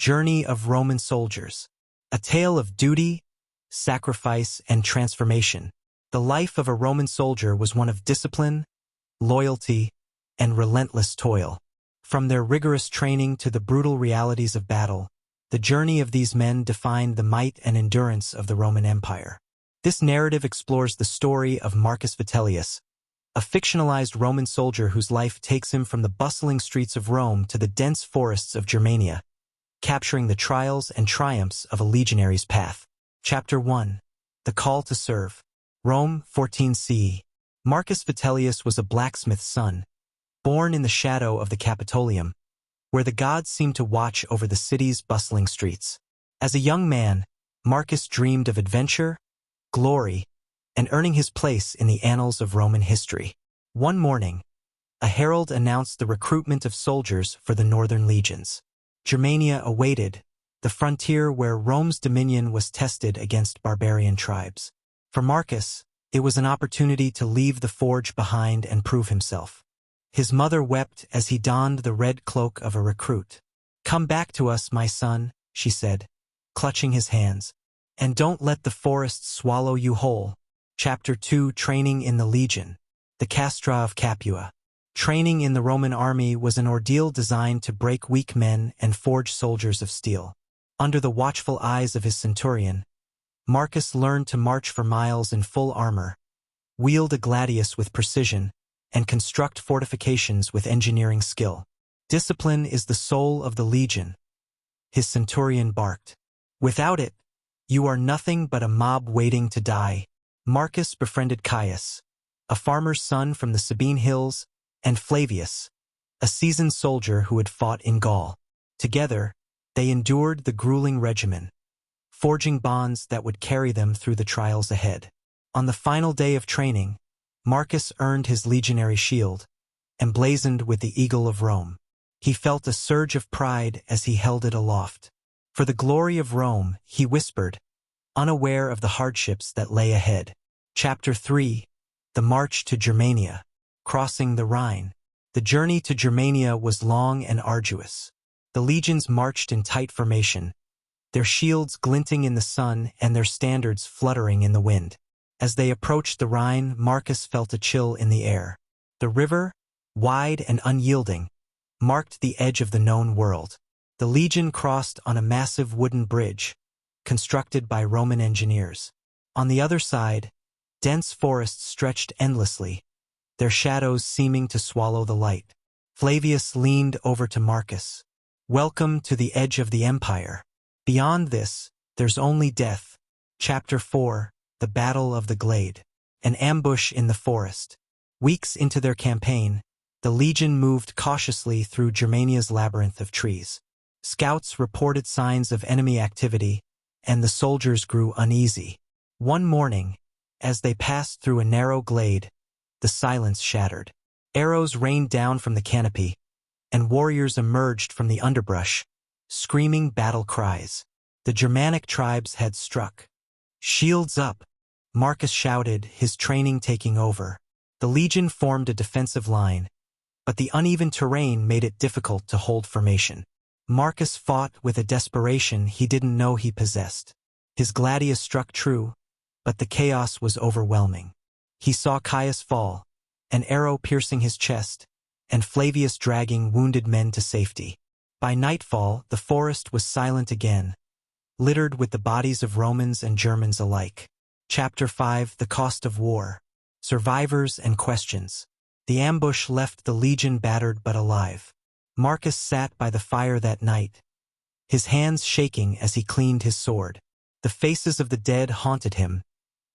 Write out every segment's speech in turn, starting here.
Journey of Roman Soldiers. A tale of duty, sacrifice, and transformation. The life of a Roman soldier was one of discipline, loyalty, and relentless toil. From their rigorous training to the brutal realities of battle, the journey of these men defined the might and endurance of the Roman Empire. This narrative explores the story of Marcus Vitellius, a fictionalized Roman soldier whose life takes him from the bustling streets of Rome to the dense forests of Germania, capturing the trials and triumphs of a legionary's path. Chapter 1. The Call to Serve. Rome, 14 CE. Marcus Vitellius was a blacksmith's son, born in the shadow of the Capitolium, where the gods seemed to watch over the city's bustling streets. As a young man, Marcus dreamed of adventure, glory, and earning his place in the annals of Roman history. One morning, a herald announced the recruitment of soldiers for the northern legions. Germania awaited, the frontier where Rome's dominion was tested against barbarian tribes. For Marcus, it was an opportunity to leave the forge behind and prove himself. His mother wept as he donned the red cloak of a recruit. "Come back to us, my son," she said, clutching his hands. "And don't let the forests swallow you whole." Chapter 2. Training in the Legion. The Castra of Capua. Training in the Roman army was an ordeal designed to break weak men and forge soldiers of steel. Under the watchful eyes of his centurion, Marcus learned to march for miles in full armor, wield a gladius with precision, and construct fortifications with engineering skill. "Discipline is the soul of the legion," his centurion barked. "Without it, you are nothing but a mob waiting to die." Marcus befriended Caius, a farmer's son from the Sabine Hills, and Flavius, a seasoned soldier who had fought in Gaul. Together, they endured the grueling regimen, forging bonds that would carry them through the trials ahead. On the final day of training, Marcus earned his legionary shield, emblazoned with the Eagle of Rome. He felt a surge of pride as he held it aloft. For the glory of Rome, he whispered, unaware of the hardships that lay ahead. Chapter 3. The March to Germania. Crossing the Rhine. The journey to Germania was long and arduous. The legions marched in tight formation, their shields glinting in the sun and their standards fluttering in the wind. As they approached the Rhine, Marcus felt a chill in the air. The river, wide and unyielding, marked the edge of the known world. The legion crossed on a massive wooden bridge, constructed by Roman engineers. On the other side, dense forests stretched endlessly, their shadows seeming to swallow the light. Flavius leaned over to Marcus. "Welcome to the edge of the empire. Beyond this, there's only death." Chapter 4. The Battle of the Glade. An ambush in the forest. Weeks into their campaign, the legion moved cautiously through Germania's labyrinth of trees. Scouts reported signs of enemy activity, and the soldiers grew uneasy. One morning, as they passed through a narrow glade, the silence shattered. Arrows rained down from the canopy, and warriors emerged from the underbrush, screaming battle cries. The Germanic tribes had struck. "Shields up!" Marcus shouted, his training taking over. The legion formed a defensive line, but the uneven terrain made it difficult to hold formation. Marcus fought with a desperation he didn't know he possessed. His gladius struck true, but the chaos was overwhelming. He saw Caius fall, an arrow piercing his chest, and Flavius dragging wounded men to safety. By nightfall, the forest was silent again, littered with the bodies of Romans and Germans alike. Chapter 5. The Cost of War. Survivors and Questions. The ambush left the legion battered but alive. Marcus sat by the fire that night, his hands shaking as he cleaned his sword. The faces of the dead haunted him,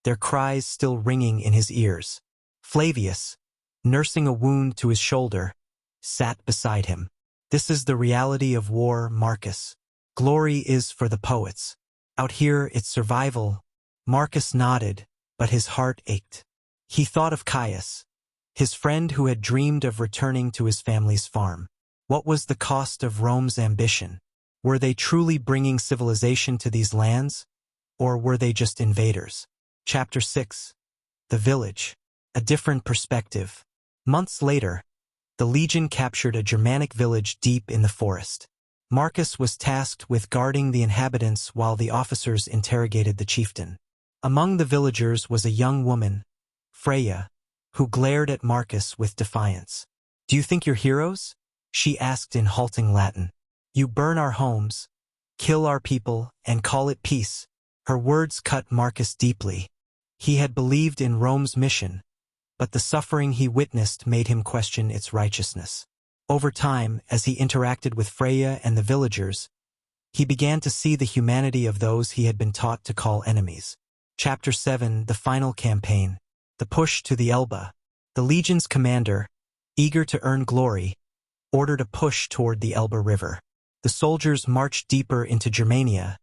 their cries still ringing in his ears. Flavius, nursing a wound to his shoulder, sat beside him. "This is the reality of war, Marcus. Glory is for the poets. Out here it's survival." Marcus nodded, but his heart ached. He thought of Caius, his friend who had dreamed of returning to his family's farm. What was the cost of Rome's ambition? Were they truly bringing civilization to these lands, or were they just invaders? Chapter 6. The Village. A different perspective. Months later, the legion captured a Germanic village deep in the forest. Marcus was tasked with guarding the inhabitants while the officers interrogated the chieftain. Among the villagers was a young woman, Freya, who glared at Marcus with defiance. "Do you think you're heroes?" she asked in halting Latin. "You burn our homes, kill our people, and call it peace." Her words cut Marcus deeply. He had believed in Rome's mission, but the suffering he witnessed made him question its righteousness. Over time, as he interacted with Freya and the villagers, he began to see the humanity of those he had been taught to call enemies. Chapter 7, the final campaign. The push to the Elbe. The legion's commander, eager to earn glory, ordered a push toward the Elbe River. The soldiers marched deeper into Germania,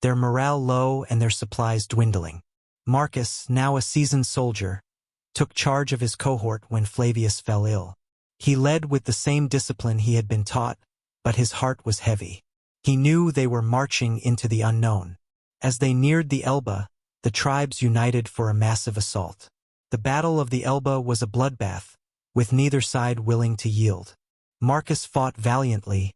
their morale low and their supplies dwindling. Marcus, now a seasoned soldier, took charge of his cohort when Flavius fell ill. He led with the same discipline he had been taught, but his heart was heavy. He knew they were marching into the unknown. As they neared the Elbe, the tribes united for a massive assault. The Battle of the Elbe was a bloodbath, with neither side willing to yield. Marcus fought valiantly,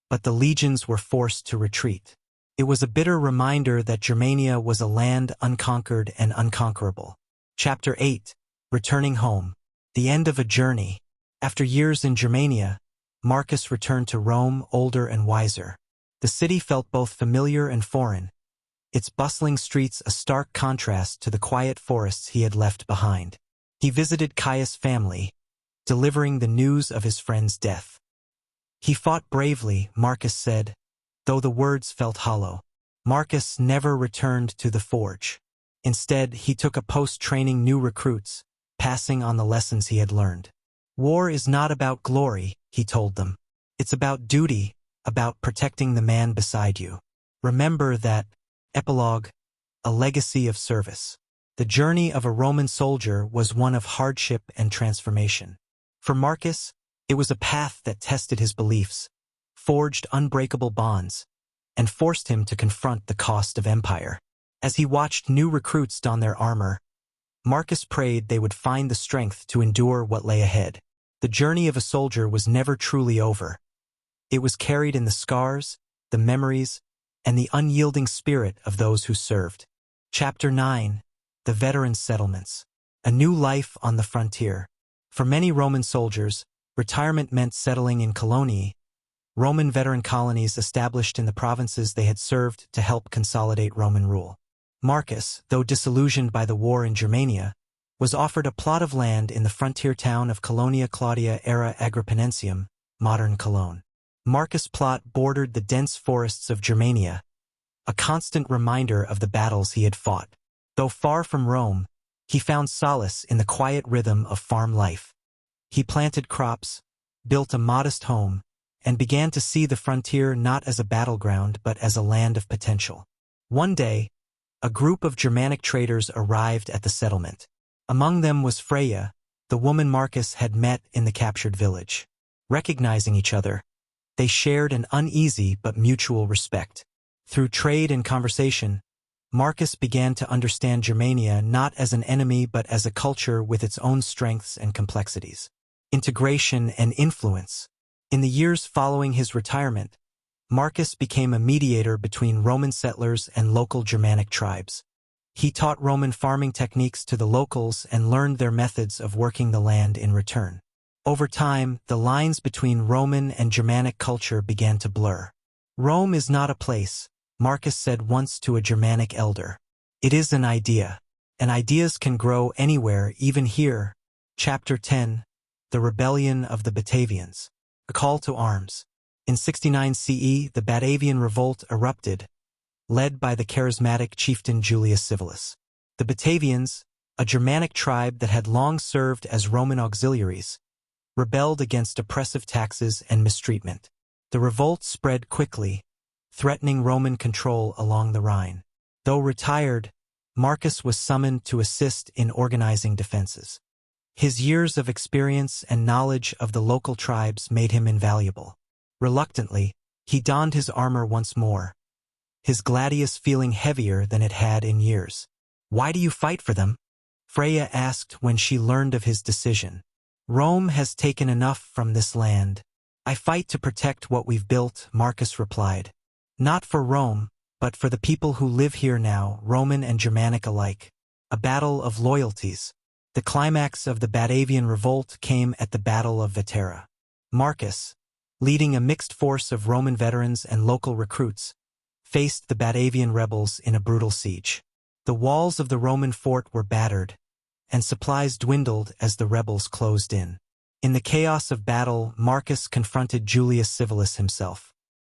but the legions were forced to retreat. It was a bitter reminder that Germania was a land unconquered and unconquerable. Chapter 8. Returning home. The end of a journey. After years in Germania, Marcus returned to Rome older and wiser. The city felt both familiar and foreign, its bustling streets a stark contrast to the quiet forests he had left behind. He visited Caius' family, delivering the news of his friend's death. He fought bravely, Marcus said, though the words felt hollow. Marcus never returned to the forge. Instead, he took a post training new recruits, passing on the lessons he had learned. "War is not about glory," he told them. "It's about duty, about protecting the man beside you. Remember that." Epilogue, a legacy of service. The journey of a Roman soldier was one of hardship and transformation. For Marcus, it was a path that tested his beliefs, forged unbreakable bonds, and forced him to confront the cost of empire. As he watched new recruits don their armor, Marcus prayed they would find the strength to endure what lay ahead. The journey of a soldier was never truly over. It was carried in the scars, the memories, and the unyielding spirit of those who served. Chapter 9. The Veterans' Settlements. A new life on the frontier. For many Roman soldiers, retirement meant settling in coloniae, Roman veteran colonies established in the provinces they had served to help consolidate Roman rule. Marcus, though disillusioned by the war in Germania, was offered a plot of land in the frontier town of Colonia Claudia Era Agrippinensium, modern Cologne. Marcus' plot bordered the dense forests of Germania, a constant reminder of the battles he had fought. Though far from Rome, he found solace in the quiet rhythm of farm life. He planted crops, built a modest home, and began to see the frontier not as a battleground but as a land of potential. One day, a group of Germanic traders arrived at the settlement. Among them was Freya, the woman Marcus had met in the captured village. Recognizing each other, they shared an uneasy but mutual respect. Through trade and conversation, Marcus began to understand Germania not as an enemy but as a culture with its own strengths and complexities. Integration and influence. In the years following his retirement, Marcus became a mediator between Roman settlers and local Germanic tribes. He taught Roman farming techniques to the locals and learned their methods of working the land in return. Over time, the lines between Roman and Germanic culture began to blur. "Rome is not a place," Marcus said once to a Germanic elder. "It is an idea. And ideas can grow anywhere, even here." Chapter 10. The Rebellion of the Batavians. A call to arms. In 69 CE, the Batavian revolt erupted, led by the charismatic chieftain Julius Civilis. The Batavians, a Germanic tribe that had long served as Roman auxiliaries, rebelled against oppressive taxes and mistreatment. The revolt spread quickly, threatening Roman control along the Rhine. Though retired, Marcus was summoned to assist in organizing defenses. His years of experience and knowledge of the local tribes made him invaluable. Reluctantly, he donned his armor once more, his gladius feeling heavier than it had in years. "Why do you fight for them?" Freya asked when she learned of his decision. "Rome has taken enough from this land," "I fight to protect what we've built," Marcus replied. "Not for Rome, but for the people who live here now, Roman and Germanic alike." A battle of loyalties. The climax of the Batavian revolt came at the Battle of Vetera. Marcus, leading a mixed force of Roman veterans and local recruits, faced the Batavian rebels in a brutal siege. The walls of the Roman fort were battered, and supplies dwindled as the rebels closed in. In the chaos of battle, Marcus confronted Julius Civilis himself.